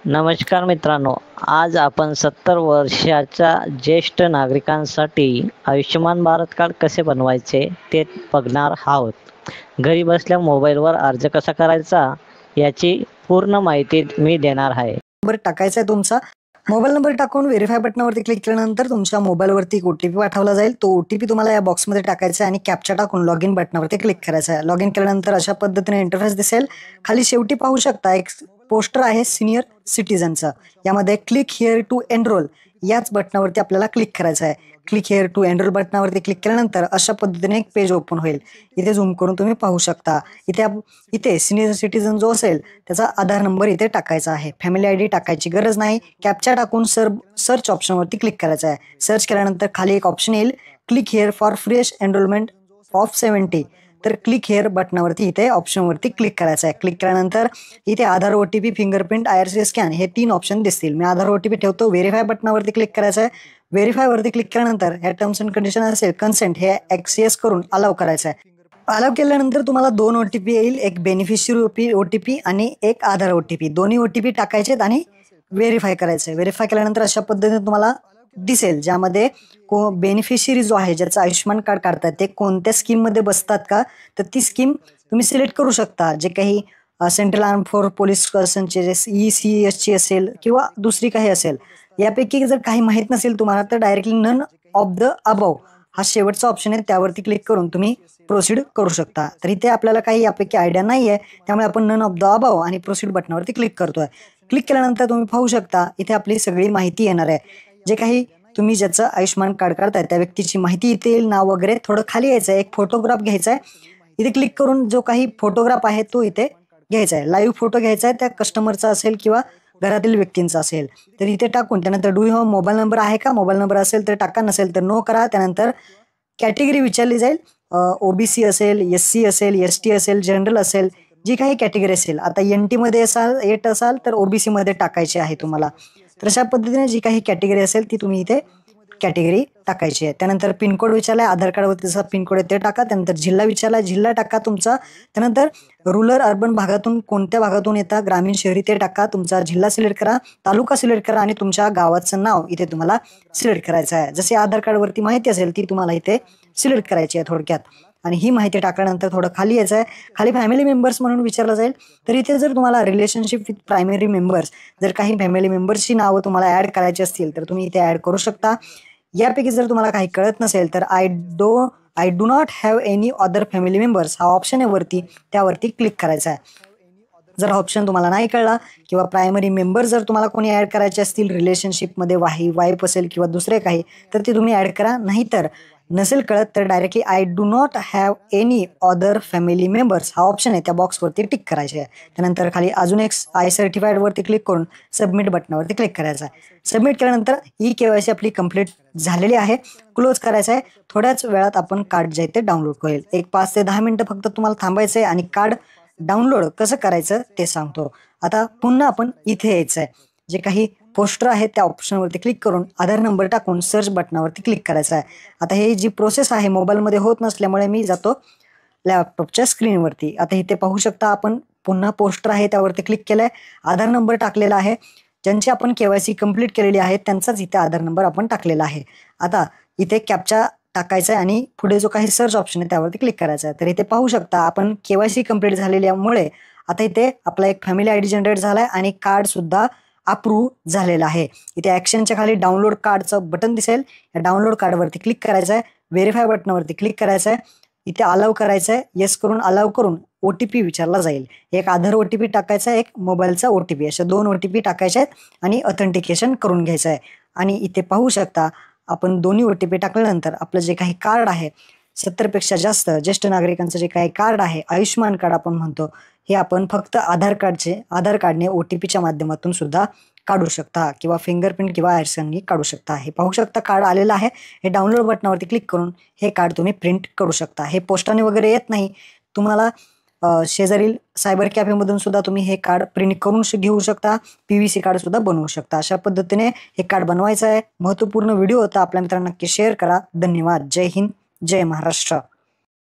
नमस्कार मित्रांनो, आज आपण 70 वर्षाच्या ज्येष्ठ नागरिकांसाठी आयुष्यमान भारत कार्ड कसे बनवायचे ते बघणार आहोत. घरी बसल्या मोबाईलवर अर्ज कसा करायचा याची पूर्ण माहिती मी देणार आहे. नंबर टाकायचा आहे तुमचा. मोबाईल नंबर टाकून व्हेरीफाय बटनावरती क्लिक केल्यानंतर तुमच्या मोबाईलवरती एक ओटीपी पाठवला जाईल. तो ओटीपी तुम्हाला या बॉक्समध्ये टाकायचा आहे आणि कॅप्चा टाकून लॉग इन बटनावरती क्लिक करायचं आहे. लॉग इन केल्यानंतर अशा पद्धतीने इंटरफेस दिसेल. खाली शेवटी पाहू शकता एक पोस्टर आहे सिनियर सिटीजनचं. यामध्ये क्लिक हिअर टू एनरोल याच बटनावरती आपल्याला क्लिक करायचं आहे. क्लिक हिअर टू एनरोल बटनावरती क्लिक केल्यानंतर अशा पद्धतीने एक पेज ओपन होईल. इथे झूम करून तुम्ही पाहू शकता. इथे सिनियर सिटीजन जो असेल त्याचा आधार नंबर इथे टाकायचा आहे. फॅमिली आयडी टाकायची गरज नाही. कॅप्चा टाकून सर्च ऑप्शनवरती क्लिक करायचं आहे. सर्च केल्यानंतर खाली एक ऑप्शन येईल, click here for fresh enrolment of 70. तर क्लिक हिअर बटनावरती इथे ऑप्शनवरती क्लिक करायचं आहे. क्लिक केल्यानंतर इथे आधार ओटीपी, फिंगरप्रिंट, IRC स्कॅन हे 3 ऑप्शन दिसतील. मी आधार ओटीपी ठेवतो. व्हेरीफाय बटनावरती क्लिक करायचं आहे. व्हेरीफायवरती क्लिक केल्यानंतर ह्या टर्म्स अँड कंडिशन असेल कन्सेंट हे एक्सेस करून अलाव करायचं आहे. अलाव केल्यानंतर तुम्हाला 2 ओटीपी येईल, एक बेनिफिशियरी ओटीपी आणि एक आधार ओटीपी. दोन्ही ओटीपी टाकायचे आणि व्हेरीफाय करायचं. व्हेरीफाय केल्यानंतर अशा पद्धतीने तुम्हाला दिसेल, ज्यामध्ये बेनिफिशियरी जो आहे ज्याचं आयुष्यमान कार्ड काढतात ते कोणत्या स्कीममध्ये बसतात का, तर ती स्कीम तुम्ही सिलेक्ट करू शकता. जे काही सेंट्रल आर्म फोर्स पोलीस पर्सनचे ECSची असेल किंवा दुसरी काही असेल, यापैकी जर काही माहीत नसेल तुम्हाला तर directly none of the above हा शेवटचा ऑप्शन आहे, त्यावरती क्लिक करून तुम्ही प्रोसीड करू शकता. तर इथे आपल्याला काही यापैकी आयडिया नाही आहे, त्यामुळे आपण नन ऑफ द अबव आणि प्रोसीड बटनावरती क्लिक करतोय. क्लिक केल्यानंतर तुम्ही पाहू शकता इथे आपली सगळी माहिती येणार आहे. जे काही तुम्ही ज्याचं आयुष्यमान कार्ड काढताय त्या व्यक्तीची माहिती इथे येईल, नाव वगैरे. थोडं खाली यायचं आहे, एक फोटोग्राफ घ्यायचा आहे. इथे क्लिक करून जो काही फोटोग्राफ आहे तो इथे घ्यायचा आहे. लाईव्ह फोटो घ्यायचा आहे, त्या कस्टमरचा असेल किंवा घरातील व्यक्तींचा असेल तर इथे टाकून त्यानंतर do you have mobile number आहे का, मोबाईल नंबर असेल तर टाका, नसेल तर नो करा. त्यानंतर कॅटेगरी विचारली जाईल, OBC असेल, SC असेल, ST असेल, जनरल असेल, जी काही कॅटेगरी असेल. आता NT मध्ये येत असाल तर OBC मध्ये टाकायचे आहे तुम्हाला. तर अशा पद्धतीने जी काही कॅटेगरी असेल ती तुम्ही इथे कॅटेगरी टाकायची आहे. त्यानंतर पिनकोड विचारलाय, आधार कार्डवरती जसा पिनकोड आहे ते टाका. त्यानंतर जिल्हा विचारलाय, जिल्हा टाका तुमचा. त्यानंतर रुरल अर्बन भागातून कोणत्या भागातून येता, ग्रामीण शहरी ते टाका. तुमचा जिल्हा सिलेक्ट करा, तालुका सिलेक्ट करा आणि तुमच्या गावाचं नाव इथे तुम्हाला सिलेक्ट करायचं आहे. जसे आधार कार्डवरती माहिती असेल ती तुम्हाला इथे सिलेक्ट करायची आहे थोडक्यात. आणि ही माहिती टाकल्यानंतर थोडं खाली यायचं आहे. खाली फॅमिली मेंबर्स म्हणून विचारलं जाईल. तर इथे जर तुम्हाला रिलेशनशिप विथ प्रायमरी मेंबर्स, जर काही फॅमिली मेंबर्सची नावं तुम्हाला ऍड करायची असतील तर तुम्ही इथे ऍड करू शकता. यापैकी जर तुम्हाला काही कळत नसेल तर I do not have any other family members हा ऑप्शन आहे वरती, त्यावरती क्लिक करायचा आहे. जर हा ऑप्शन तुम्हाला नाही कळला किंवा प्रायमरी मेंबर जर तुम्हाला कोणी ऍड करायचे असतील रिलेशनशिपमध्ये, वाईफ असेल किंवा दुसरे काही, तर ते तुम्ही ऍड करा. नाहीतर नसेल कळत तर directly I do not have any other family members हा ऑप्शन आहे, त्या बॉक्सवरती टिक करायचे आहे. त्यानंतर खाली अजून एक आय सर्टिफाईडवरती क्लिक करून सबमिट बटनावरती क्लिक करायचं आहे. सबमिट केल्यानंतर KYC आपली कंप्लीट झालेली आहे. क्लोज करायचं आहे. थोड्याच वेळात आपण कार्ड जे आहे ते डाउनलोड होईल. एक 5 ते 10 मिनिटं फक्त तुम्हाला थांबायचं आहे आणि कार्ड डाउनलोड कसं करायचं ते सांगतो. आता पुन्हा आपण इथे यायचं आहे. जे काही पोस्टर आहे त्या ऑप्शनवरती क्लिक करून आधार नंबर टाकून सर्च बटनावरती क्लिक करायचं आहे. आता ही जी प्रोसेस आहे मोबाईलमध्ये होत नसल्यामुळे मी जातो लॅपटॉपच्या स्क्रीनवरती. आता इथे पाहू शकता आपण पुन्हा पोस्टर आहे त्यावरती क्लिक केलंय, आधार नंबर टाकलेला आहे. ज्यांची आपण KYC कंप्लीट केलेली आहे त्यांचाच इथे आधार नंबर आपण टाकलेला आहे. आता इथे कॅप्चा टाकायचा आहे आणि पुढे जो काही सर्च ऑप्शन आहे त्यावरती क्लिक करायचा आहे. तर इथे पाहू शकता आपण KYC कंप्लीट झालेल्यामुळे आता इथे आपला एक फॅमिली आयडी जनरेट झालाय आणि कार्ड सुद्धा अप्रूव्ह झालेला आहे. इथे ॲक्शनच्या खाली डाउनलोड कार्डचं बटन दिसेल, या डाउनलोड कार्डवरती क्लिक करायचं आहे. व्हेरीफाय बटनावरती क्लिक करायचं आहे. इथे अलाव करायचं आहे. येस करून अलाव करून OTP विचारला जाईल. एक आधार OTP टाकायचा आहे, एक मोबाईलचा OTP, अशा 2 OTP टाकायचे आहेत आणि ऑथेंटिकेशन करून घ्यायचं आहे. आणि इथे पाहू शकता आपण दोन्ही OTP टाकल्यानंतर आपलं जे काही कार्ड आहे 70 पेक्षा जास्त ज्येष्ठ नागरिकांचं जे काही कार्ड आहे आयुष्यमान कार्ड आपण म्हणतो, हे आपण फक्त आधार कार्डने OTPच्या माध्यमातून सुद्धा काढू शकता किंवा फिंगरप्रिंट किंवा आयरसनी काढू शकता. हे पाहू शकता कार्ड आलेलं आहे. हे डाउनलोड बटनावरती क्लिक करून हे कार्ड तुम्ही प्रिंट करू शकता. हे पोस्टाने वगैरे येत नाही. तुम्हाला शेजारील सायबर कॅफेमधून सुद्धा तुम्ही हे कार्ड प्रिंट करून घेऊ शकता. PVC कार्ड सुद्धा बनवू शकता. अशा पद्धतीने हे कार्ड बनवायचं आहे. महत्त्वपूर्ण व्हिडिओ होता. आपल्या मित्रांना नक्की शेअर करा. धन्यवाद. जय हिंद, जय महाराष्ट्र.